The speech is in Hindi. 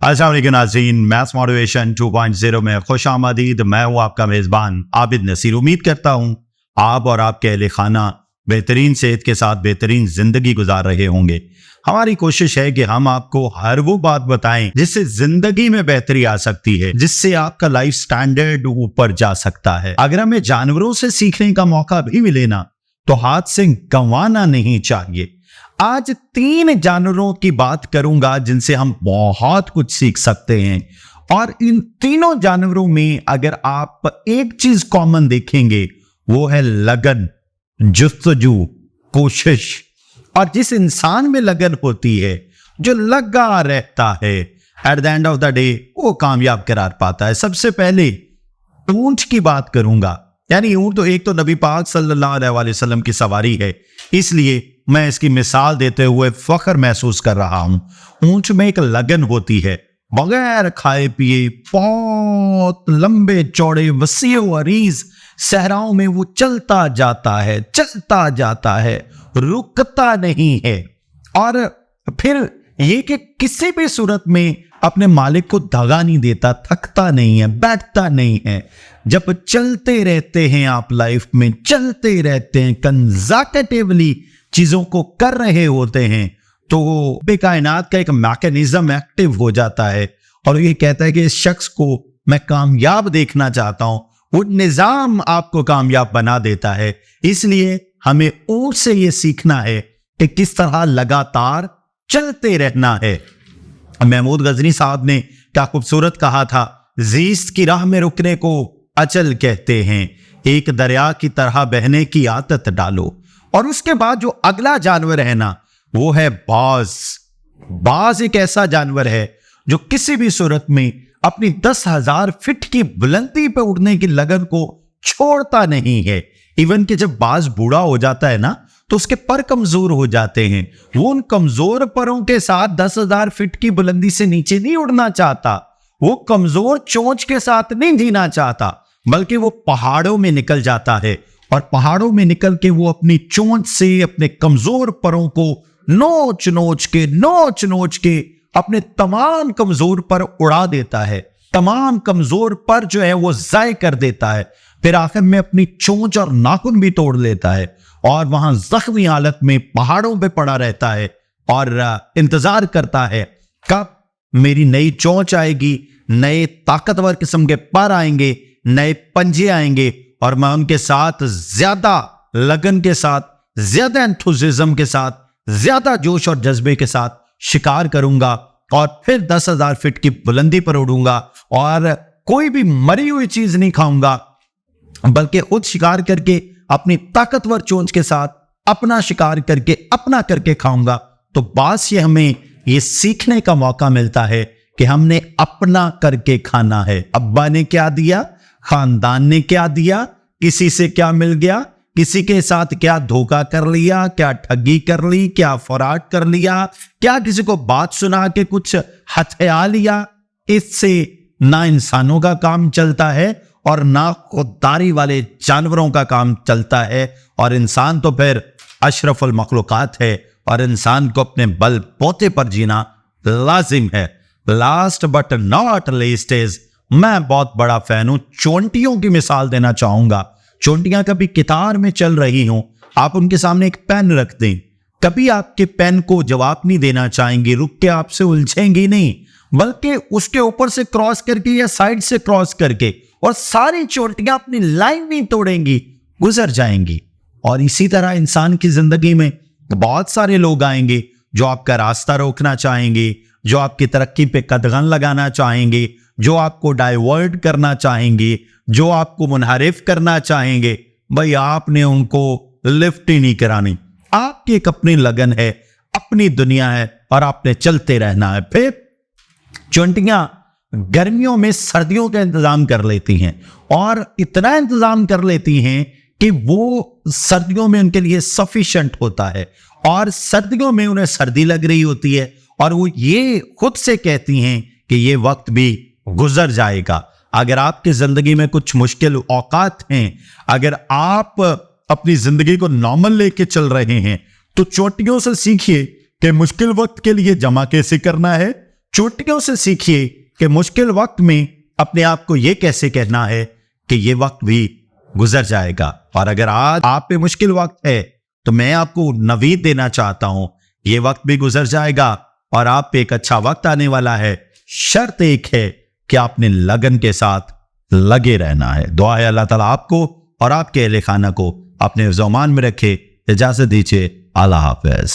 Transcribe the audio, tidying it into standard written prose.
अस्सलाम वालेकुम नाज़रीन, मैथ्स मोटिवेशन 2.0 में खुश आमदीद। मैं हूँ आपका मेज़बान आबिद नसीर। उम्मीद करता हूँ आप और आपके अहले खाना बेहतरीन सेहत के साथ बेहतरीन जिंदगी गुजार रहे होंगे। हमारी कोशिश है कि हम आपको हर वो बात बताएं जिससे जिंदगी में बेहतरी आ सकती है, जिससे आपका लाइफ स्टैंडर्ड ऊपर जा सकता है। अगर हमें जानवरों से सीखने का मौका भी मिले ना, तो हाथ से गंवाना नहीं चाहिए। आज 3 जानवरों की बात करूंगा जिनसे हम बहुत कुछ सीख सकते हैं, और इन तीनों जानवरों में अगर आप एक चीज कॉमन देखेंगे वो है लगन, जुस्तजू, कोशिश। और जिस इंसान में लगन होती है, जो लगा रहता है, at the end of the day वो कामयाब करार पाता है। सबसे पहले ऊंट की बात करूंगा। यानी ऊंट तो एक तो नबी पाक सल्लल्लाहु अलैहि वसल्लम की सवारी है, इसलिए मैं इसकी मिसाल देते हुए फख्र महसूस कर रहा हूं। ऊंट में एक लगन होती है, बगैर खाए पिए बहुत लंबे चौड़े वसीअ अरीज सहराओं में वो चलता जाता है, रुकता नहीं है। और फिर ये कि किसी भी सूरत में अपने मालिक को दगा नहीं देता, थकता नहीं है, बैठता नहीं है। जब चलते रहते हैं आप लाइफ में, चलते रहते हैं, कंजर्वेटिवली चीजों को कर रहे होते हैं, तो कायनात का एक मैकेनिज्म एक्टिव हो जाता है और ये कहता है कि इस शख्स को मैं कामयाब देखना चाहता हूं। वो निजाम आपको कामयाब बना देता है। इसलिए हमें ऊंट से ये सीखना है कि किस तरह लगातार चलते रहना है। महमूद गजनी साहब ने क्या खूबसूरत कहा था, जीस्त की राह में रुकने को अचल कहते हैं, एक दरिया की तरह बहने की आदत डालो। और उसके बाद जो अगला जानवर है ना, वो है बाज। बाज एक ऐसा जानवर है जो किसी भी सूरत में अपनी 10,000 फीट की बुलंदी पर उड़ने की लगन को छोड़ता नहीं है। इवन कि जब बाज बूढ़ा हो जाता है ना, तो उसके पर कमजोर हो जाते हैं। वो उन कमजोर परों के साथ 10,000 फीट की बुलंदी से नीचे नहीं उड़ना चाहता, वो कमजोर चोंच के साथ नहीं जीना चाहता, बल्कि वो पहाड़ों में निकल जाता है। और पहाड़ों में निकल के वो अपनी चोंच से अपने कमजोर परों को नोच नोच के अपने तमाम कमजोर पर उड़ा देता है। तमाम कमजोर पर जो है वो ज़ाय कर देता है। फिर आखिर में अपनी चोंच और नाखून भी तोड़ लेता है और वहां जख्मी हालत में पहाड़ों पे पड़ा रहता है और इंतजार करता है कब मेरी नई चोंच आएगी, नए ताकतवर किस्म के पर आएंगे, नए पंजे आएंगे और मैं उनके साथ ज्यादा लगन के साथ, ज्यादा एंथुसिज्म के साथ, ज्यादा जोश और जज्बे के साथ शिकार करूंगा और फिर 10,000 फीट की बुलंदी पर उड़ूंगा और कोई भी मरी हुई चीज नहीं खाऊंगा, बल्कि खुद शिकार करके अपनी ताकतवर चोंच के साथ अपना शिकार करके अपना करके खाऊंगा। तो बात से हमें ये सीखने का मौका मिलता है कि हमने अपना करके खाना है। अब्बा ने क्या दिया, खानदान ने क्या दिया, किसी से क्या मिल गया, किसी के साथ क्या धोखा कर लिया, क्या ठगी कर ली, क्या फराड कर लिया, क्या किसी को बात सुना के कुछ हथिया लिया, इससे ना इंसानों का काम चलता है और ना खुददारी वाले जानवरों का काम चलता है। और इंसान तो फिर अशरफुल मखलूकात है और इंसान को अपने बल पोते पर जीना लाजिम है। Last but not least is, मैं बहुत बड़ा फैन हूं, चोंटियों की मिसाल देना चाहूंगा। चोंटियां कभी कितार में चल रही हों, आप उनके सामने एक पेन रख दें, कभी आपके पेन को जवाब नहीं देना चाहेंगी, रुक के आपसे उलझेंगी नहीं, बल्कि उसके ऊपर से क्रॉस करके या साइड से क्रॉस करके, और सारी चोंटियां अपनी लाइन नहीं तोड़ेंगी, गुजर जाएंगी। और इसी तरह इंसान की जिंदगी में बहुत सारे लोग आएंगे जो आपका रास्ता रोकना चाहेंगे, जो आपकी तरक्की पे कदगन लगाना चाहेंगे, जो आपको डाइवर्ट करना चाहेंगे, जो आपको मुनहरिफ करना चाहेंगे। भाई आपने उनको लिफ्ट ही नहीं करानी। आपकी एक अपनी लगन है, अपनी दुनिया है और आपने चलते रहना है। फिर चोंटियां गर्मियों में सर्दियों का इंतजाम कर लेती हैं और इतना इंतजाम कर लेती हैं कि वो सर्दियों में उनके लिए सफिशिएंट होता है और सर्दियों में उन्हें सर्दी लग रही होती है और वो ये खुद से कहती हैं कि ये वक्त भी गुजर जाएगा। अगर आपकी जिंदगी में कुछ मुश्किल औकात हैं, अगर आप अपनी जिंदगी को नॉर्मल लेके चल रहे हैं, तो चोटियों से सीखिए कि मुश्किल वक्त के लिए जमा कैसे करना है, चुटकियों से सीखिए कि मुश्किल वक्त में अपने आप को यह कैसे कहना है कि यह वक्त भी गुजर जाएगा। और अगर आज आप पे मुश्किल वक्त है तो मैं आपको नवीद देना चाहता हूं, यह वक्त भी गुजर जाएगा और आप पे एक अच्छा वक्त आने वाला है। शर्त एक है कि आपने लगन के साथ लगे रहना है। दुआ है अल्लाह ताला आपको और आपके अहले खाना को अपने ज़मान में रखे। इजाजत दीजिए, अल्लाह हाफ़िज़।